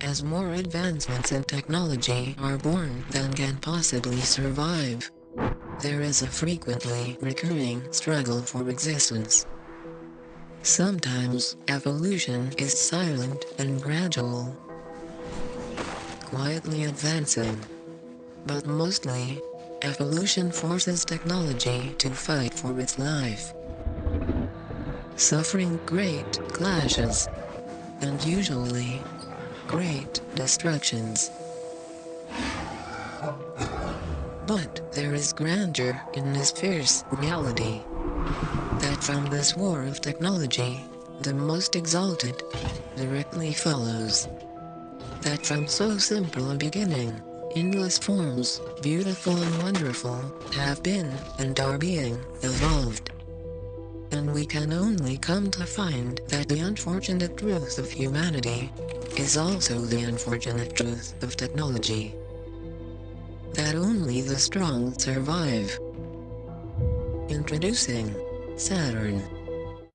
as more advancements in technology are born than can possibly survive. There is a frequently recurring struggle for existence. Sometimes evolution is silent and gradual, quietly advancing. But mostly, evolution forces technology to fight for its life, suffering great clashes, and usually, great destructions. But there is grandeur in this fierce reality, that from this war of technology, the most exalted directly follows. That from so simple a beginning, endless forms, beautiful and wonderful, have been and are being evolved. And we can only come to find that the unfortunate truth of humanity is also the unfortunate truth of technology. That only the strong survive. Introducing Saturn.